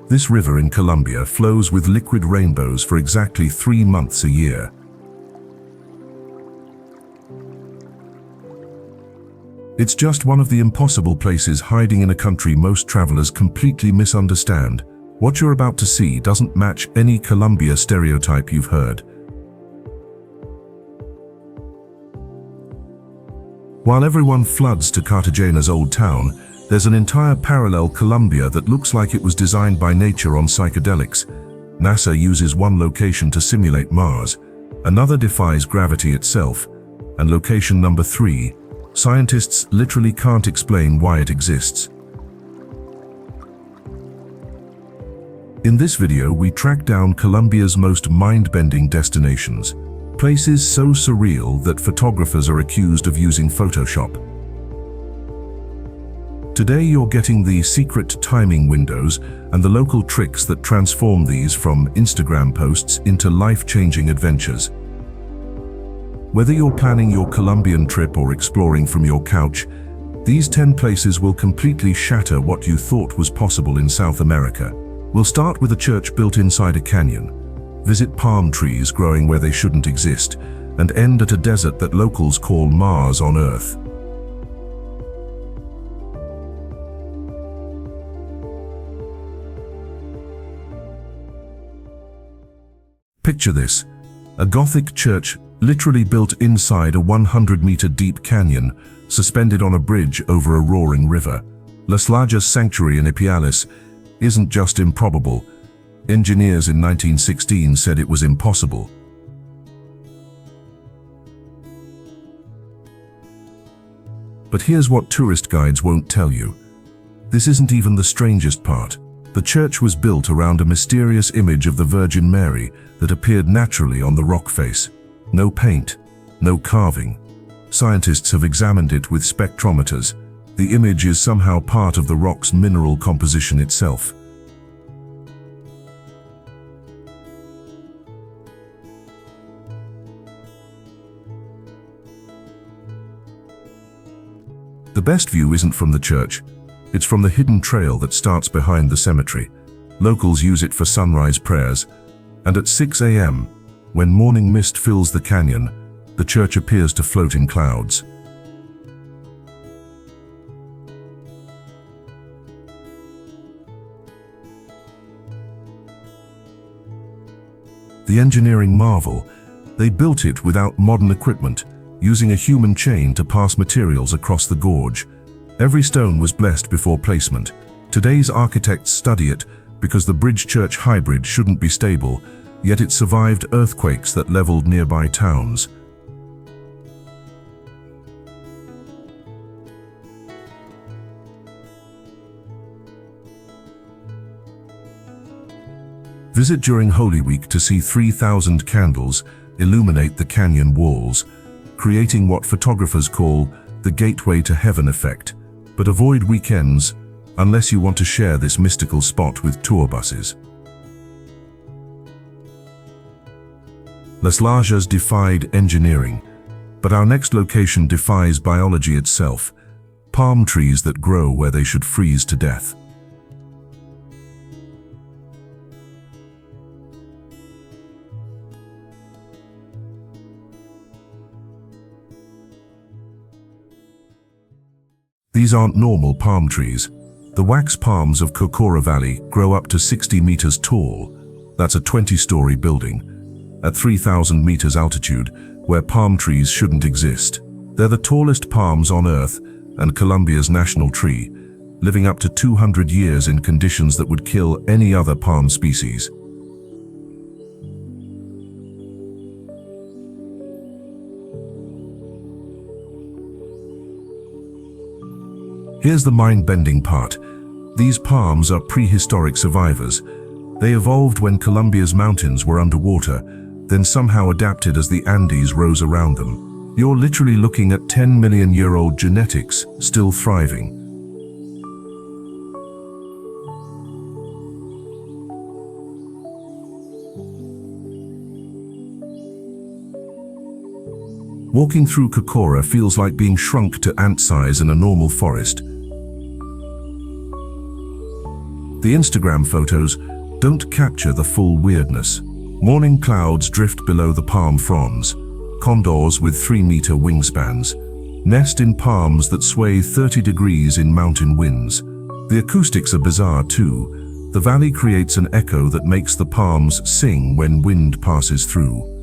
This river in Colombia flows with liquid rainbows for exactly 3 months a year. It's just one of the impossible places hiding in a country most travelers completely misunderstand. What you're about to see doesn't match any Colombia stereotype you've heard. While everyone floods to Cartagena's old town, there's an entire parallel Colombia that looks like it was designed by nature on psychedelics. NASA uses one location to simulate Mars, another defies gravity itself, and location number 3, scientists literally can't explain why it exists. In this video, we track down Colombia's most mind-bending destinations, places so surreal that photographers are accused of using Photoshop. Today you're getting the secret timing windows and the local tricks that transform these from Instagram posts into life-changing adventures. Whether you're planning your Colombian trip or exploring from your couch, these 10 places will completely shatter what you thought was possible in South America. We'll start with a church built inside a canyon, visit palm trees growing where they shouldn't exist, and end at a desert that locals call Mars on Earth. Picture this, a Gothic church literally built inside a 100-meter deep canyon, suspended on a bridge over a roaring river. Las Lajas Sanctuary in Ipiales isn't just improbable. Engineers in 1916 said it was impossible. But here's what tourist guides won't tell you. This isn't even the strangest part. The church was built around a mysterious image of the Virgin Mary that appeared naturally on the rock face. No paint, no carving. Scientists have examined it with spectrometers. The image is somehow part of the rock's mineral composition itself. The best view isn't from the church. It's from the hidden trail that starts behind the cemetery. Locals use it for sunrise prayers, and at 6 a.m., when morning mist fills the canyon, the church appears to float in clouds. The engineering marvel, they built it without modern equipment, using a human chain to pass materials across the gorge. Every stone was blessed before placement. Today's architects study it because the bridge-church hybrid shouldn't be stable, yet it survived earthquakes that leveled nearby towns. Visit during Holy Week to see 3,000 candles illuminate the canyon walls, creating what photographers call the gateway to heaven effect. But avoid weekends unless you want to share this mystical spot with tour buses. Las Lajas defied engineering, but our next location defies biology itself. Palm trees that grow where they should freeze to death. These aren't normal palm trees. The wax palms of Cocora Valley grow up to 60 meters tall. That's a 20-story building. At 3,000 meters altitude, where palm trees shouldn't exist. They're the tallest palms on Earth and Colombia's national tree, living up to 200 years in conditions that would kill any other palm species. Here's the mind-bending part. These palms are prehistoric survivors. They evolved when Colombia's mountains were underwater, then somehow adapted as the Andes rose around them. You're literally looking at 10-million-year-old genetics still thriving. Walking through Cocora feels like being shrunk to ant size in a normal forest. the Instagram photos don't capture the full weirdness. Morning clouds drift below the palm fronds. Condors with 3-meter wingspans nest in palms that sway 30 degrees in mountain winds. The acoustics are bizarre too. The valley creates an echo that makes the palms sing when wind passes through.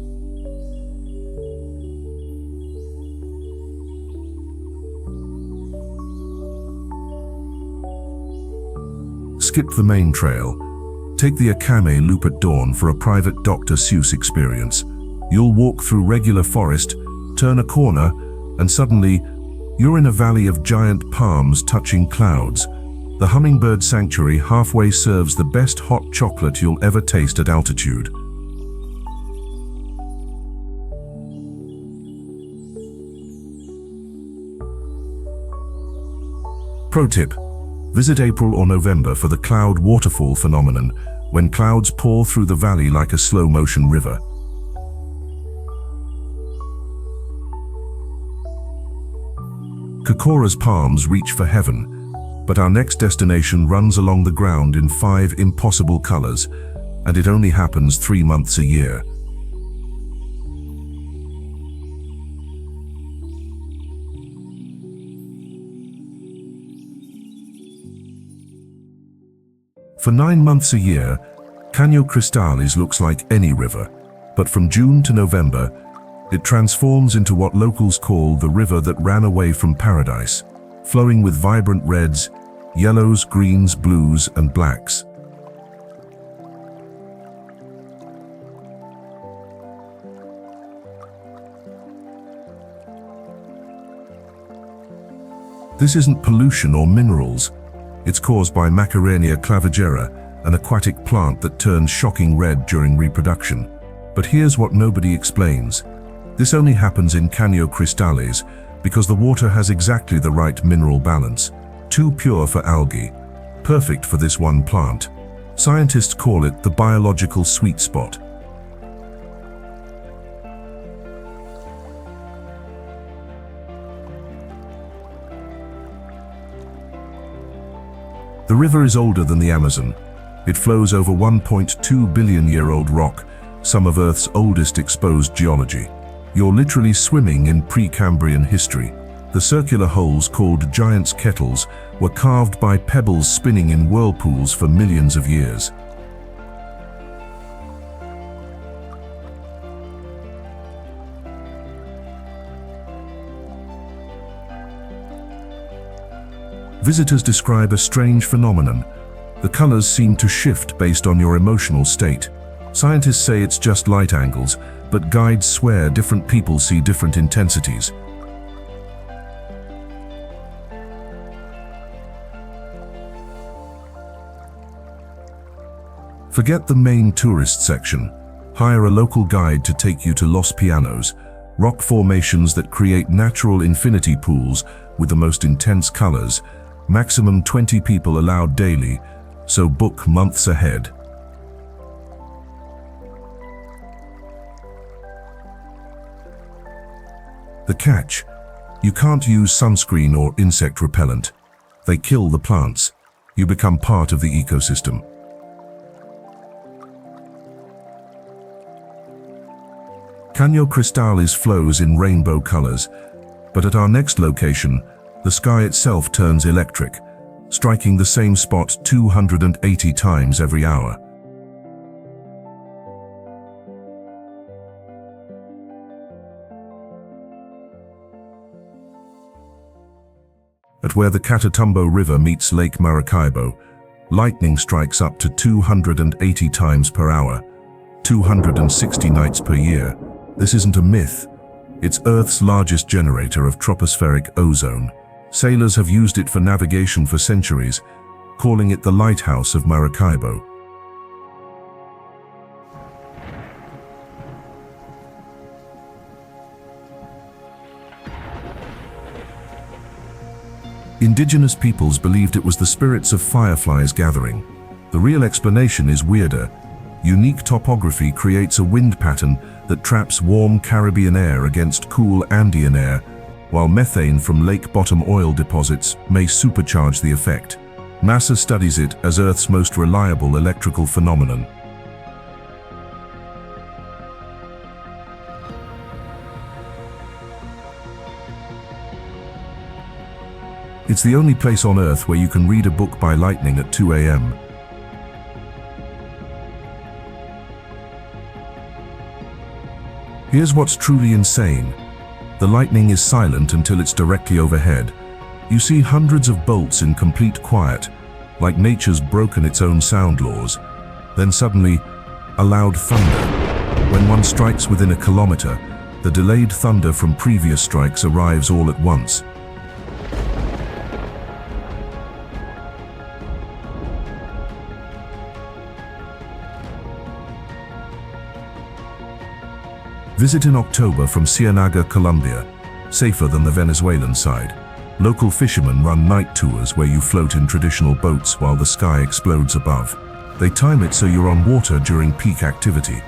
Skip the main trail. Take the Akame Loop at dawn for a private Dr. Seuss experience. You'll walk through regular forest, turn a corner, and suddenly, you're in a valley of giant palms touching clouds. The Hummingbird Sanctuary halfway serves the best hot chocolate you'll ever taste at altitude. Pro tip: visit April or November for the cloud waterfall phenomenon, when clouds pour through the valley like a slow-motion river. Cocora's palms reach for heaven, but our next destination runs along the ground in 5 impossible colors, and it only happens 3 months a year. For 9 months a year, Caño Cristales looks like any river, but from June to November, it transforms into what locals call the river that ran away from paradise, flowing with vibrant reds, yellows, greens, blues, and blacks. This isn't pollution or minerals. It's caused by Macarenia clavigera, an aquatic plant that turns shocking red during reproduction. But here's what nobody explains. This only happens in Caño Cristales because the water has exactly the right mineral balance, too pure for algae, perfect for this one plant. Scientists call it the biological sweet spot. The river is older than the Amazon. It flows over 1.2 billion-year-old rock, some of Earth's oldest exposed geology. You're literally swimming in Precambrian history. The circular holes called Giant's Kettles were carved by pebbles spinning in whirlpools for millions of years. Visitors describe a strange phenomenon. The colors seem to shift based on your emotional state. Scientists say it's just light angles, but guides swear different people see different intensities. Forget the main tourist section. Hire a local guide to take you to Los Pianos, rock formations that create natural infinity pools with the most intense colors. Maximum 20 people allowed daily, so book months ahead. The catch: you can't use sunscreen or insect repellent. They kill the plants. You become part of the ecosystem. Caño Cristales flows in rainbow colors, but at our next location, the sky itself turns electric, striking the same spot 280 times every hour. At where the Catatumbo River meets Lake Maracaibo, lightning strikes up to 280 times per hour, 260 nights per year. This isn't a myth. It's Earth's largest generator of tropospheric ozone. Sailors have used it for navigation for centuries, calling it the Lighthouse of Maracaibo. Indigenous peoples believed it was the spirits of fireflies gathering. The real explanation is weirder. Unique topography creates a wind pattern that traps warm Caribbean air against cool Andean air, while methane from lake bottom oil deposits may supercharge the effect. NASA studies it as Earth's most reliable electrical phenomenon. It's the only place on Earth where you can read a book by lightning at 2 a.m. Here's what's truly insane. The lightning is silent until it's directly overhead. You see hundreds of bolts in complete quiet, like nature's broken its own sound laws. Then suddenly, a loud thunder. When one strikes within a kilometer, the delayed thunder from previous strikes arrives all at once. Visit in October from Ciénaga, Colombia, safer than the Venezuelan side. Local fishermen run night tours where you float in traditional boats while the sky explodes above. They time it so you're on water during peak activity,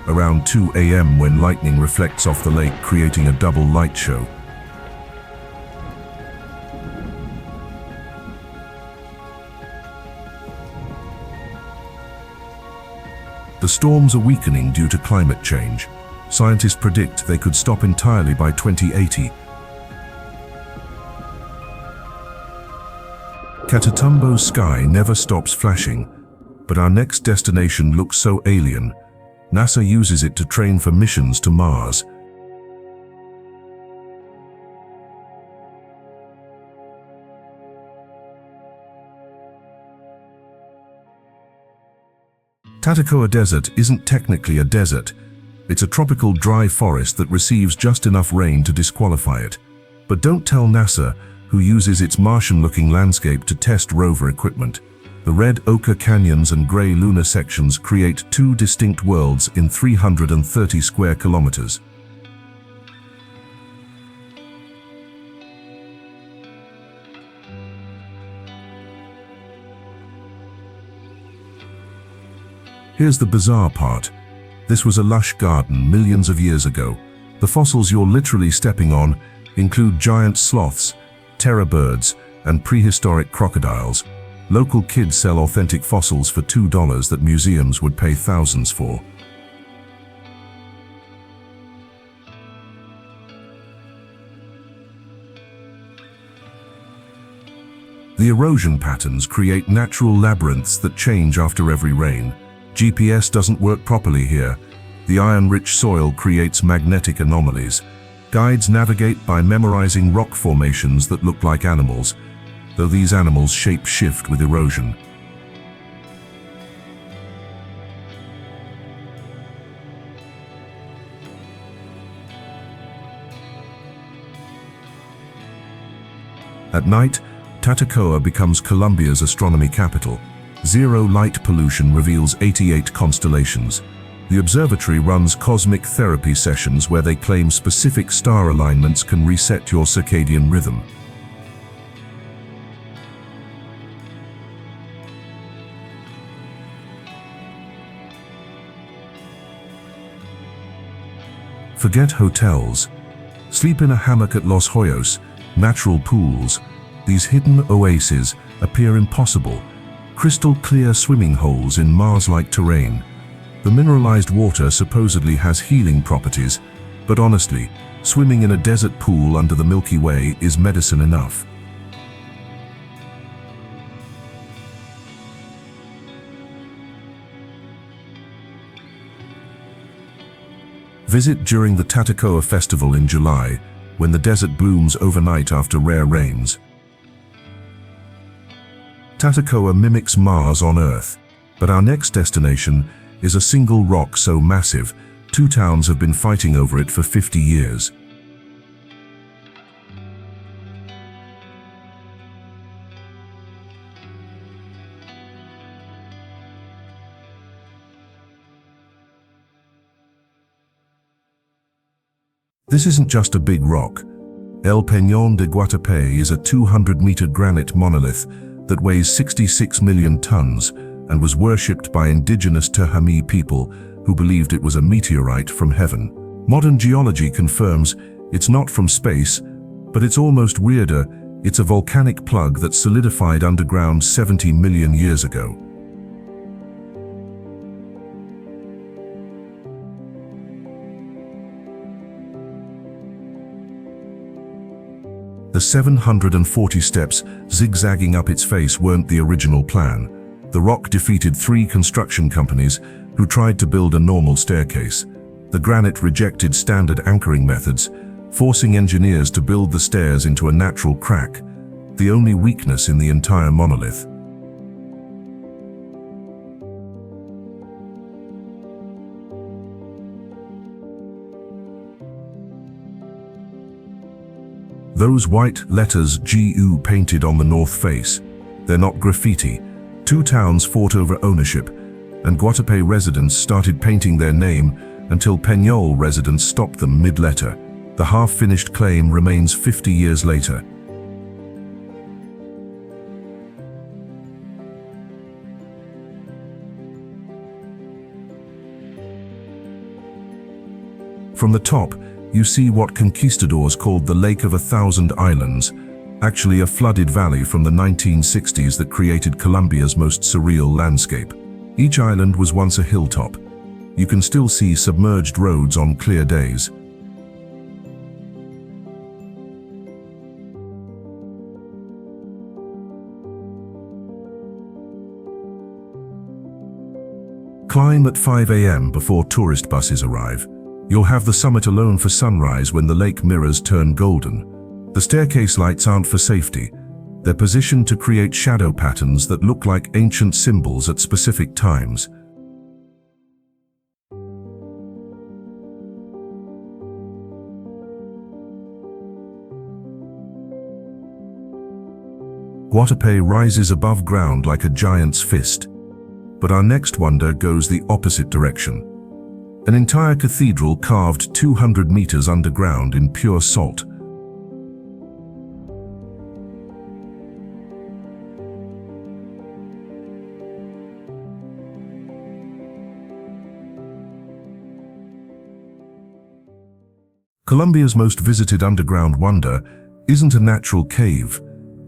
around 2 a.m. when lightning reflects off the lake, creating a double light show. The storms are weakening due to climate change. Scientists predict they could stop entirely by 2080. Catatumbo's sky never stops flashing, but our next destination looks so alien. NASA uses it to train for missions to Mars. Tatacoa Desert isn't technically a desert. It's a tropical dry forest that receives just enough rain to disqualify it. But don't tell NASA, who uses its Martian-looking landscape to test rover equipment. The red ochre canyons and gray lunar sections create two distinct worlds in 330 square kilometers. Here's the bizarre part. This was a lush garden millions of years ago. The fossils you're literally stepping on include giant sloths, terror birds, and prehistoric crocodiles. Local kids sell authentic fossils for $2 that museums would pay thousands for. The erosion patterns create natural labyrinths that change after every rain. GPS doesn't work properly here. The iron-rich soil creates magnetic anomalies. Guides navigate by memorizing rock formations that look like animals, though these animals shape-shift with erosion. At night, Tatacoa becomes Colombia's astronomy capital. Zero light pollution reveals 88 constellations. The observatory runs cosmic therapy sessions where they claim specific star alignments can reset your circadian rhythm. Forget hotels. Sleep in a hammock at Los Hoyos, natural pools. These hidden oases appear impossible. Crystal clear swimming holes in Mars-like terrain. The mineralized water supposedly has healing properties, but honestly, swimming in a desert pool under the Milky Way is medicine enough. Visit during the Tatacoa Festival in July, when the desert blooms overnight after rare rains. Tatacoa mimics Mars on Earth, but our next destination is a single rock so massive, two towns have been fighting over it for 50 years. This isn't just a big rock. El Peñón de Guatapé is a 200-meter granite monolith that weighs 66 million tons and was worshipped by indigenous Tehami people who believed it was a meteorite from heaven. Modern geology confirms it's not from space, but it's almost weirder. It's a volcanic plug that solidified underground 70 million years ago. The 740 steps zigzagging up its face weren't the original plan. The rock defeated 3 construction companies who tried to build a normal staircase. The granite rejected standard anchoring methods, forcing engineers to build the stairs into a natural crack, the only weakness in the entire monolith. Those white letters GU painted on the north face, they're not graffiti. 2 towns fought over ownership, and Guatapé residents started painting their name until Peñol residents stopped them mid-letter. The half-finished claim remains 50 years later. From the top, you see what conquistadors called the Lake of 1,000 Islands, actually a flooded valley from the 1960s that created Colombia's most surreal landscape. Each island was once a hilltop. You can still see submerged roads on clear days. Climb at 5 a.m. before tourist buses arrive. You'll have the summit alone for sunrise when the lake mirrors turn golden. The staircase lights aren't for safety. They're positioned to create shadow patterns that look like ancient symbols at specific times. Guatapé rises above ground like a giant's fist. But our next wonder goes the opposite direction. An entire cathedral carved 200 meters underground in pure salt. Colombia's most visited underground wonder isn't a natural cave.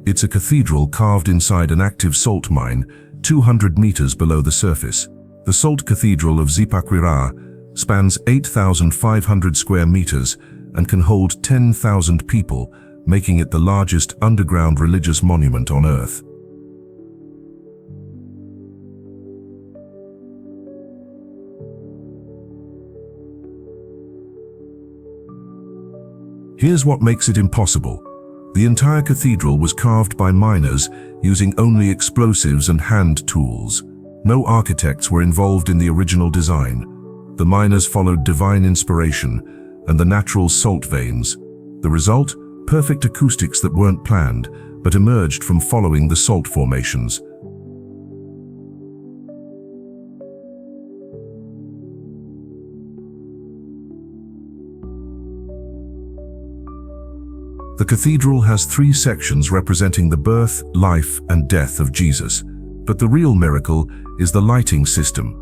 It's a cathedral carved inside an active salt mine 200 meters below the surface. The Salt Cathedral of Zipaquirá spans 8,500 square meters and can hold 10,000 people, making it the largest underground religious monument on Earth. Here's what makes it impossible. The entire cathedral was carved by miners using only explosives and hand tools. No architects were involved in the original design. The miners followed divine inspiration and the natural salt veins. The result? Perfect acoustics that weren't planned, but emerged from following the salt formations. The cathedral has 3 sections representing the birth, life, and death of Jesus. But the real miracle is the lighting system.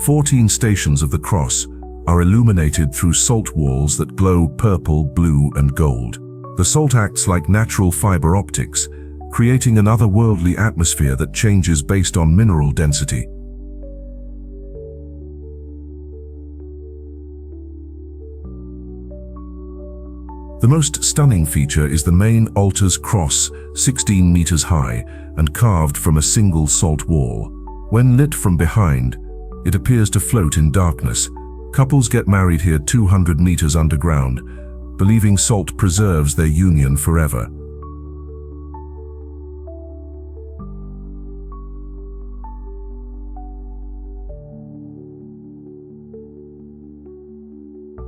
14 stations of the cross are illuminated through salt walls that glow purple, blue, and gold. The salt acts like natural fiber optics, creating an otherworldly atmosphere that changes based on mineral density. The most stunning feature is the main altar's cross, 16 meters high and carved from a single salt wall. When lit from behind, it appears to float in darkness. Couples get married here 200 meters underground, believing salt preserves their union forever.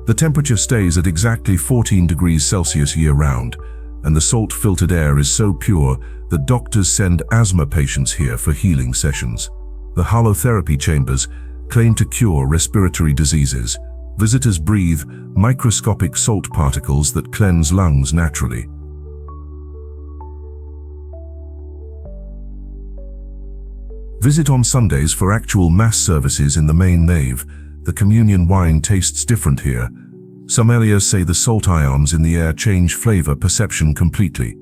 The temperature stays at exactly 14 degrees Celsius year-round, and the salt-filtered air is so pure that doctors send asthma patients here for healing sessions. The halotherapy chambers claim to cure respiratory diseases. Visitors breathe microscopic salt particles that cleanse lungs naturally. Visit on Sundays for actual mass services in the main nave. The communion wine tastes different here. Sommeliers say the salt ions in the air change flavor perception completely.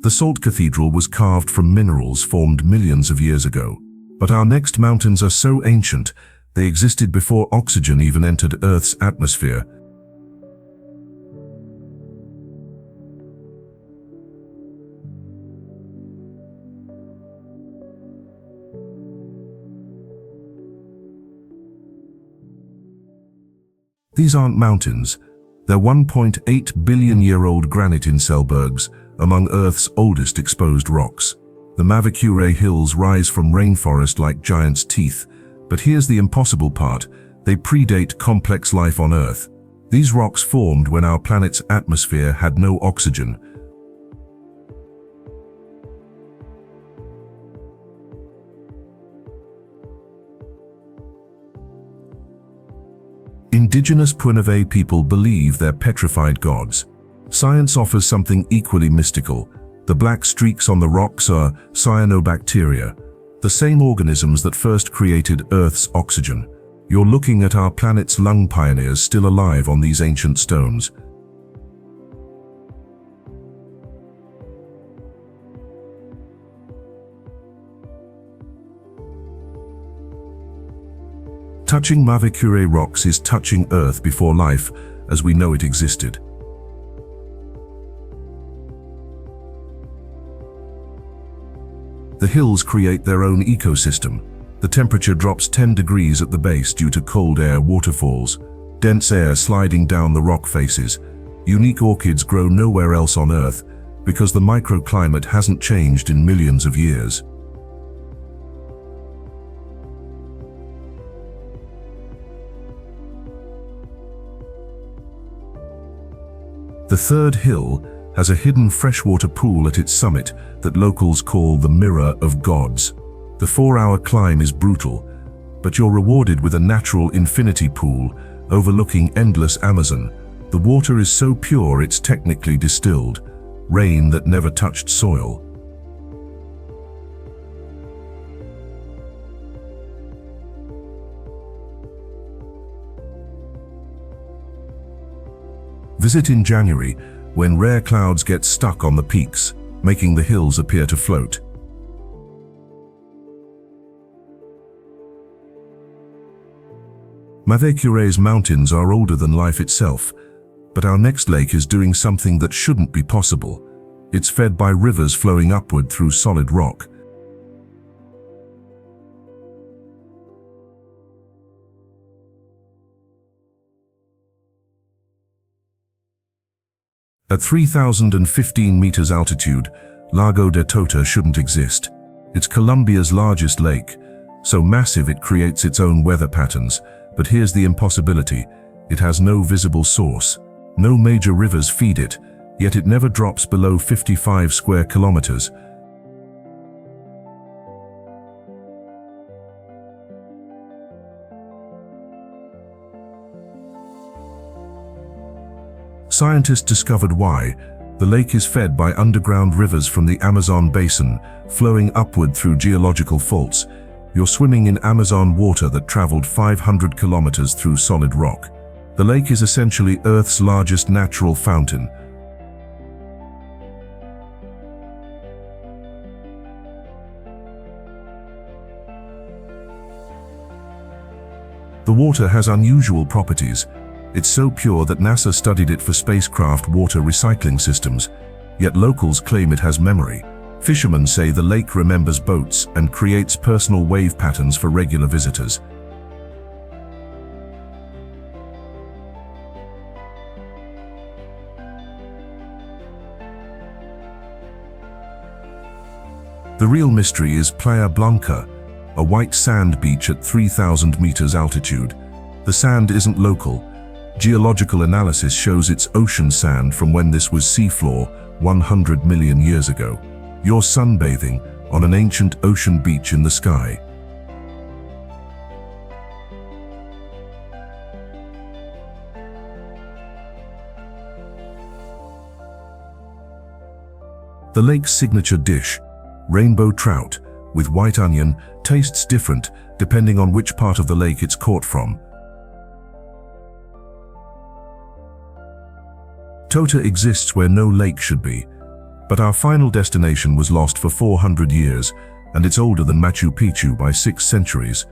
The salt cathedral was carved from minerals formed millions of years ago. But our next mountains are so ancient, they existed before oxygen even entered Earth's atmosphere. These aren't mountains. They're 1.8 billion-year-old granite inselbergs, among Earth's oldest exposed rocks. The Mavecure hills rise from rainforest like giants' teeth, but here's the impossible part: they predate complex life on Earth. These rocks formed when our planet's atmosphere had no oxygen. Indigenous Puinave people believe they're petrified gods. Science offers something equally mystical. The black streaks on the rocks are cyanobacteria, the same organisms that first created Earth's oxygen. You're looking at our planet's lung pioneers still alive on these ancient stones. Touching Mavecure rocks is touching Earth before life as we know it existed. The hills create their own ecosystem. The temperature drops 10 degrees at the base due to cold air waterfalls, dense air sliding down the rock faces. Unique orchids grow nowhere else on Earth because the microclimate hasn't changed in millions of years. The third hill has a hidden freshwater pool at its summit that locals call the Mirror of Gods. The 4-hour climb is brutal, but you're rewarded with a natural infinity pool overlooking endless Amazon. The water is so pure it's technically distilled, rain that never touched soil. Visit in January, when rare clouds get stuck on the peaks, making the hills appear to float. Mavecure's mountains are older than life itself, but our next lake is doing something that shouldn't be possible. It's fed by rivers flowing upward through solid rock. At 3,015 meters altitude, Lago de Tota shouldn't exist. It's Colombia's largest lake, so massive it creates its own weather patterns. But here's the impossibility: it has no visible source. No major rivers feed it, yet it never drops below 55 square kilometers. Scientists discovered why. The lake is fed by underground rivers from the Amazon basin, flowing upward through geological faults. You're swimming in Amazon water that traveled 500 kilometers through solid rock. The lake is essentially Earth's largest natural fountain. The water has unusual properties. It's so pure that NASA studied it for spacecraft water recycling systems, yet locals claim it has memory. Fishermen say the lake remembers boats and creates personal wave patterns for regular visitors. The real mystery is Playa Blanca, a white sand beach at 3,000 meters altitude. The sand isn't local. Geological analysis shows it's ocean sand from when this was seafloor 100 million years ago. You're sunbathing on an ancient ocean beach in the sky. The lake's signature dish, rainbow trout with white onion, tastes different depending on which part of the lake it's caught from. Tota exists where no lake should be. But our final destination was lost for 400 years, and it's older than Machu Picchu by 6 centuries.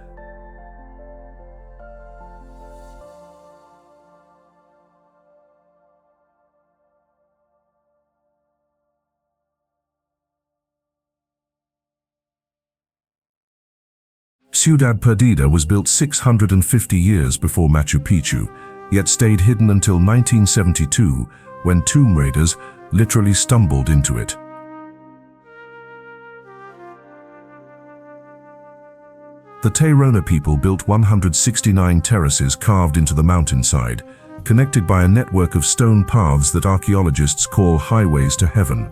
Ciudad Perdida was built 650 years before Machu Picchu, yet stayed hidden until 1972, when tomb raiders literally stumbled into it. The Tairona people built 169 terraces carved into the mountainside, connected by a network of stone paths that archaeologists call highways to heaven.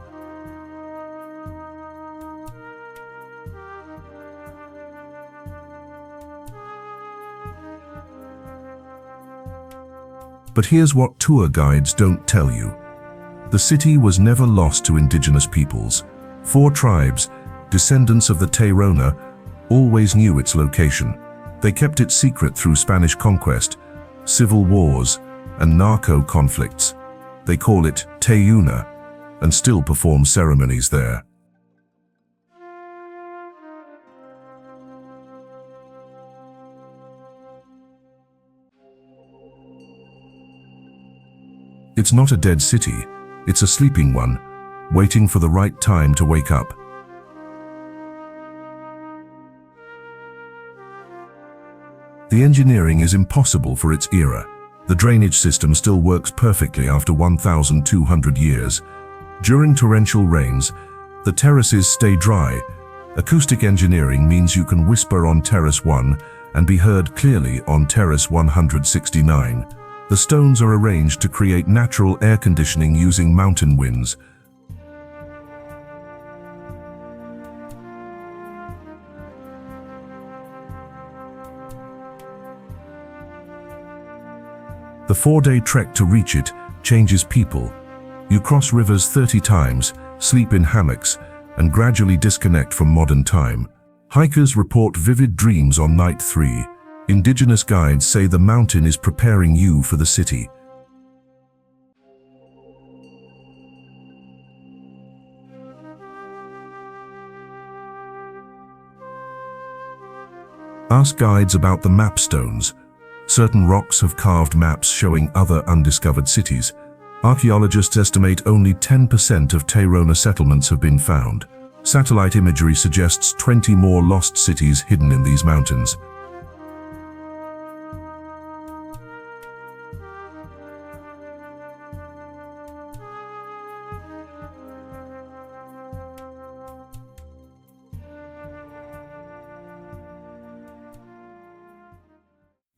But here's what tour guides don't tell you. The city was never lost to indigenous peoples. 4 tribes, descendants of the Tairona, always knew its location. They kept it secret through Spanish conquest, civil wars, and narco conflicts. They call it Tayuna, and still perform ceremonies there. It's not a dead city, it's a sleeping one, waiting for the right time to wake up. The engineering is impossible for its era. The drainage system still works perfectly after 1,200 years. During torrential rains, the terraces stay dry. Acoustic engineering means you can whisper on Terrace 1 and be heard clearly on Terrace 169. The stones are arranged to create natural air conditioning using mountain winds. The 4-day trek to reach it changes people. You cross rivers 30 times, sleep in hammocks, and gradually disconnect from modern time. Hikers report vivid dreams on night 3. Indigenous guides say the mountain is preparing you for the city. Ask guides about the map stones. Certain rocks have carved maps showing other undiscovered cities. Archaeologists estimate only 10% of Tairona settlements have been found. Satellite imagery suggests 20 more lost cities hidden in these mountains.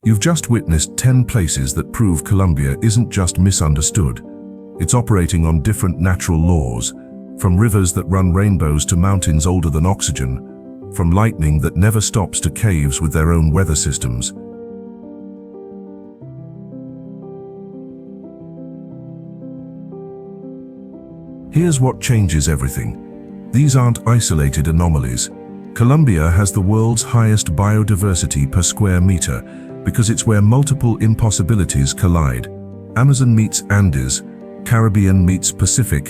You've just witnessed 10 places that prove Colombia isn't just misunderstood. It's operating on different natural laws, from rivers that run rainbows to mountains older than oxygen, from lightning that never stops to caves with their own weather systems. Here's what changes everything. These aren't isolated anomalies. Colombia has the world's highest biodiversity per square meter, because it's where multiple impossibilities collide. Amazon meets Andes, Caribbean meets Pacific,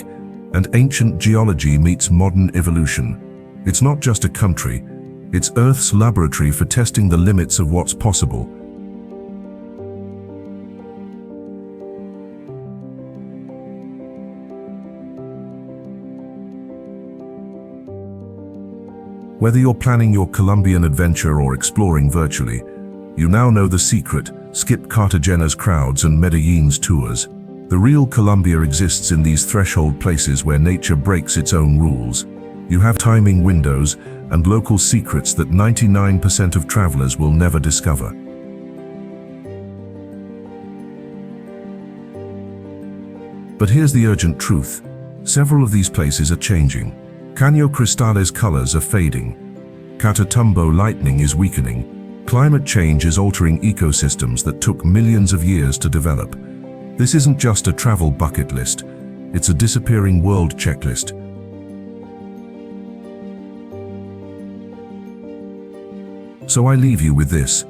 and ancient geology meets modern evolution. It's not just a country, it's Earth's laboratory for testing the limits of what's possible. Whether you're planning your Colombian adventure or exploring virtually, you now know the secret. Skip Cartagena's crowds and Medellin's tours. The real Colombia exists in these threshold places where nature breaks its own rules. You have timing windows and local secrets that 99% of travelers will never discover. But here's the urgent truth. Several of these places are changing. Caño Cristales colors are fading. Catatumbo Lightning is weakening. Climate change is altering ecosystems that took millions of years to develop. This isn't just a travel bucket list, it's a disappearing world checklist. So I leave you with this.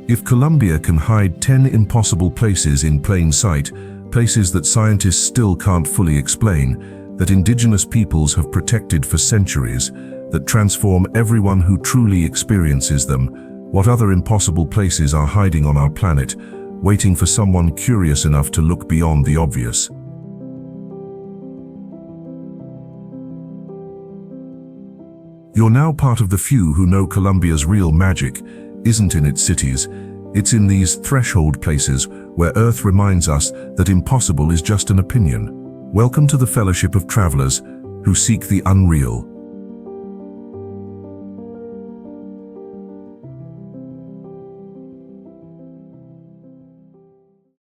If Colombia can hide 10 impossible places in plain sight, places that scientists still can't fully explain, that indigenous peoples have protected for centuries, that transform everyone who truly experiences them? What other impossible places are hiding on our planet, waiting for someone curious enough to look beyond the obvious? You're now part of the few who know Colombia's real magic isn't in its cities, it's in these threshold places where Earth reminds us that impossible is just an opinion. Welcome to the fellowship of travelers who seek the unreal.